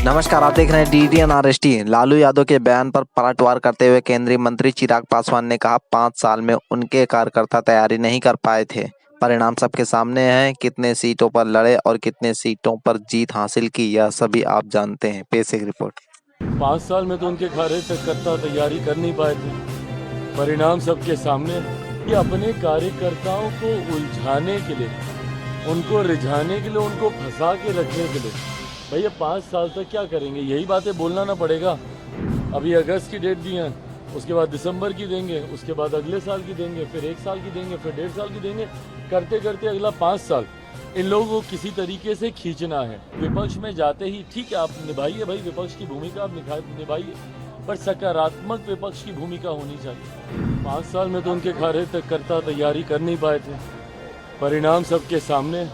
नमस्कार, आप देख रहे हैं DDN RST। लालू यादव के बयान पर पलटवार करते हुए केंद्रीय मंत्री चिराग पासवान ने कहा, 5 साल में उनके कार्यकर्ता तैयारी नहीं कर पाए थे। परिणाम सबके सामने हैं। कितने सीटों पर लड़े और कितने सीटों पर जीत हासिल की, यह सभी आप जानते हैं। पेश एक रिपोर्ट। 5 साल में तो उनके कार्यकर्ता तैयारी कर नहीं पाए थे। परिणाम सबके सामने हैं। ये अपने कार्यकर्ताओं को उलझाने के लिए, उनको रिझाने के लिए, उनको फंसा के रखने के लिए भैया 5 साल तक क्या करेंगे? यही बातें बोलना ना पड़ेगा। अभी अगस्त की डेट दी है, उसके बाद दिसंबर की देंगे, उसके बाद अगले साल की देंगे, फिर 1 साल की देंगे, फिर 1.5 साल की देंगे। करते करते अगला 5 साल इन लोगों को किसी तरीके से खींचना है। विपक्ष में जाते ही ठीक है, आप निभाइए भाई, विपक्ष की भूमिका आप निभाइए, पर सकारात्मक विपक्ष की भूमिका होनी चाहिए। 5 साल में तो उनके कार्यकर्ता तैयारी कर नहीं पाए थे। परिणाम सबके सामने,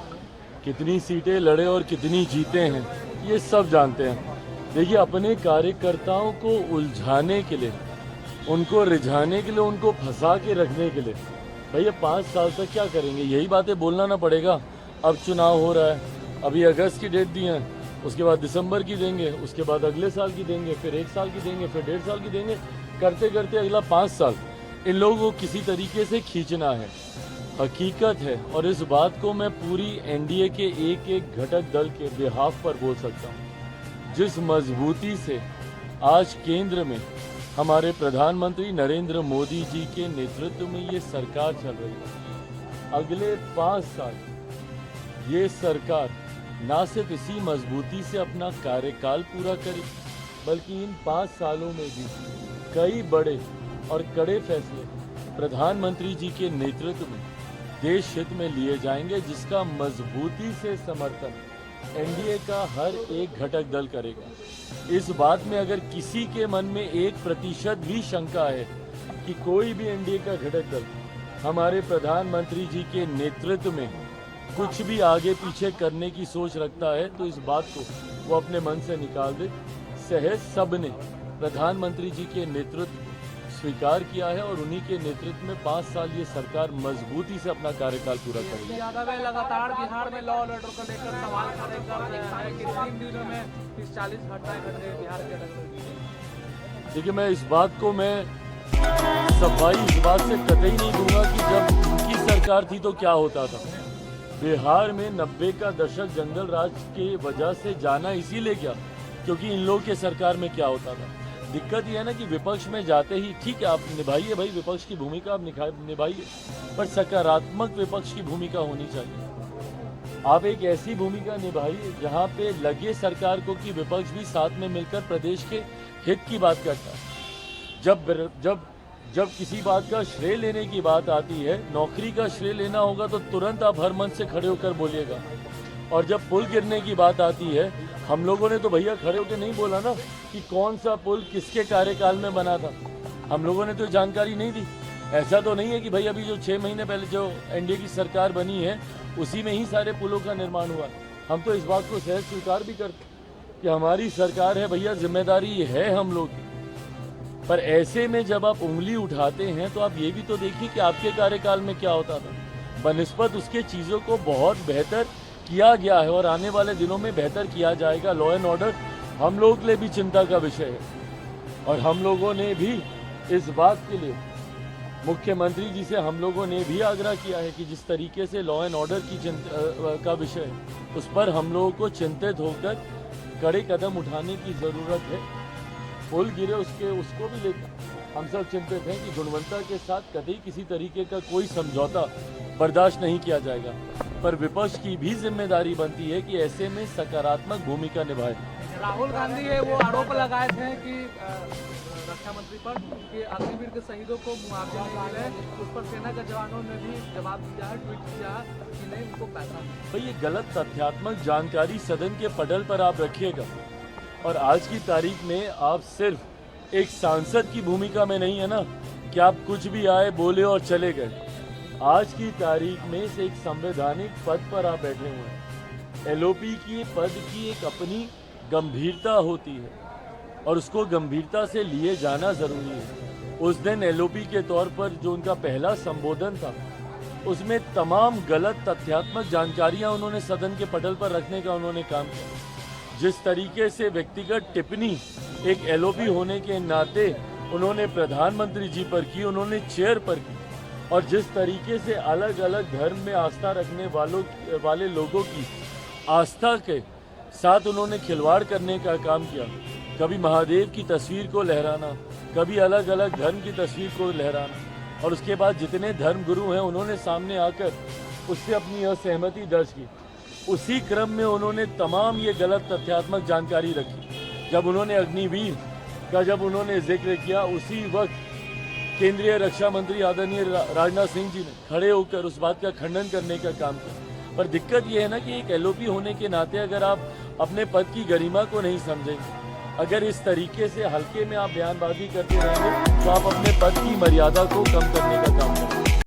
कितनी सीटें लड़े और कितनी जीते हैं ये सब जानते हैं। देखिए, अपने कार्यकर्ताओं को उलझाने के लिए, उनको रिझाने के लिए, उनको फंसा के रखने के लिए भैया 5 साल तक क्या करेंगे? यही बातें बोलना ना पड़ेगा। अब चुनाव हो रहा है, अभी अगस्त की डेट दी है, उसके बाद दिसंबर की देंगे, उसके बाद अगले साल की देंगे, फिर 1 साल की देंगे, फिर 1.5 साल की देंगे। करते करते अगला 5 साल इन लोगों को किसी तरीके से खींचना है। हकीकत है, और इस बात को मैं पूरी एनडीए के एक एक घटक दल के बिहाफ पर बोल सकता हूँ। जिस मजबूती से आज केंद्र में हमारे प्रधानमंत्री नरेंद्र मोदी जी के नेतृत्व में ये सरकार चल रही है, अगले 5 साल ये सरकार ना सिर्फ इसी मजबूती से अपना कार्यकाल पूरा करे, बल्कि इन 5 सालों में भी कई बड़े और कड़े फैसले प्रधानमंत्री जी के नेतृत्व में देश हित में लिए जाएंगे, जिसका मजबूती से समर्थन एनडीए का हर एक घटक दल करेगा। इस बात में अगर किसी के मन में 1% भी शंका है कि कोई भी एनडीए का घटक दल हमारे प्रधानमंत्री जी के नेतृत्व में कुछ भी आगे पीछे करने की सोच रखता है, तो इस बात को वो अपने मन से निकाल दे। सहज सबने प्रधानमंत्री जी के नेतृत्व स्वीकार किया है और उन्हीं के नेतृत्व में 5 साल ये सरकार मजबूती से अपना कार्यकाल पूरा करेगी। यादव लगातार बिहार में लॉ और ऑर्डर को लेकर सवाल खड़े कर रहे हैं कि 3 दिनों में 30-40 घटनाएं घट गई बिहार के अंदर। देखिए, मैं इस बात को सफाई इस बात से कतई नहीं दूंगा कि जब उनकी सरकार थी तो क्या होता था। बिहार में 90 का दशक जंगल राज के वजह से जाना इसीलिए क्या, क्योंकि इन लोग के सरकार में क्या होता था। दिक्कत यह है ना कि विपक्ष में जाते ही ठीक है, आप निभाइए भाई, विपक्ष की भूमिका आप निभाइए, पर सकारात्मक विपक्ष की भूमिका होनी चाहिए। आप एक ऐसी भूमिका निभाइए जहां पे लगे सरकार को कि विपक्ष भी साथ में मिलकर प्रदेश के हित की बात करता है। जब किसी बात का श्रेय लेने की बात आती है, नौकरी का श्रेय लेना होगा तो तुरंत आप हर मंच से खड़े होकर बोलिएगा। और जब पुल गिरने की बात आती है, हम लोगों ने तो भैया खड़े होकर नहीं बोला ना कि कौन सा पुल किसके कार्यकाल में बना था। हम लोगों ने तो जानकारी नहीं दी। ऐसा तो नहीं है कि भाई अभी जो 6 महीने पहले जो एनडीए की सरकार बनी है उसी में ही सारे पुलों का निर्माण हुआ। हम तो इस बात को सहज स्वीकार भी करते कि हमारी सरकार है भैया, जिम्मेदारी है हम लोग की। पर ऐसे में जब आप उंगली उठाते हैं तो आप ये भी तो देखिए कि आपके कार्यकाल में क्या होता था। बनिस्बत उसके चीज़ों को बहुत बेहतर किया गया है और आने वाले दिनों में बेहतर किया जाएगा। लॉ एंड ऑर्डर हम लोग के लिए भी चिंता का विषय है और हम लोगों ने भी इस बात के लिए मुख्यमंत्री जी से हम लोगों ने भी आग्रह किया है कि जिस तरीके से लॉ एंड ऑर्डर की का विषय है उस पर हम लोगों को चिंतित होकर कड़े कदम उठाने की ज़रूरत है। पुल गिरे उसको भी लेकर हम सब चिंतित हैं कि गुणवत्ता के साथ कभी किसी तरीके का कोई समझौता बर्दाश्त नहीं किया जाएगा। पर विपक्ष की भी जिम्मेदारी बनती है कि ऐसे में सकारात्मक भूमिका निभाए। राहुल गांधी है वो आरोप लगाए थे कि रक्षा मंत्री पर कि अग्निवीर के शहीदों को मुआवजा नहीं मिला है। उस पर सेना के जवानों ने भी जवाब दिया है, ट्वीट किया कि नहीं उनको पैसा। भाई, ये गलत तथ्यात्मक जानकारी सदन के पटल पर आप रखिएगा और आज की तारीख में आप सिर्फ एक सांसद की भूमिका में नहीं है ना कि आप कुछ भी आए बोले और चले गए। आज की तारीख में से एक संवैधानिक पद पर आप बैठे हुए हैं। एलओपी की पद की एक अपनी गंभीरता होती है और उसको गंभीरता से लिए जाना जरूरी है। उस दिन एलओपी के तौर पर जो उनका पहला संबोधन था उसमें तमाम गलत तथ्यात्मक जानकारियां उन्होंने सदन के पटल पर रखने का उन्होंने काम किया। जिस तरीके से व्यक्तिगत टिप्पणी एक एलओपी होने के नाते उन्होंने प्रधानमंत्री जी पर की, उन्होंने चेयर पर की, और जिस तरीके से अलग अलग धर्म में आस्था रखने वाले लोगों की आस्था के साथ उन्होंने खिलवाड़ करने का काम किया, कभी महादेव की तस्वीर को लहराना, कभी अलग अलग धर्म की तस्वीर को लहराना, और उसके बाद जितने धर्म गुरु हैं उन्होंने सामने आकर उससे अपनी असहमति दर्ज की। उसी क्रम में उन्होंने तमाम ये गलत तथ्यात्मक जानकारी रखी। जब उन्होंने अग्निवीर का जब उन्होंने जिक्र किया, उसी वक्त केंद्रीय रक्षा मंत्री आदरणीय राजनाथ सिंह जी ने खड़े होकर उस बात का खंडन करने का काम किया। पर दिक्कत यह है ना कि एक एलओपी होने के नाते अगर आप अपने पद की गरिमा को नहीं समझेंगे, अगर इस तरीके से हल्के में आप बयानबाजी करते रहेंगे, तो आप अपने पद की मर्यादा को कम करने का काम करेंगे।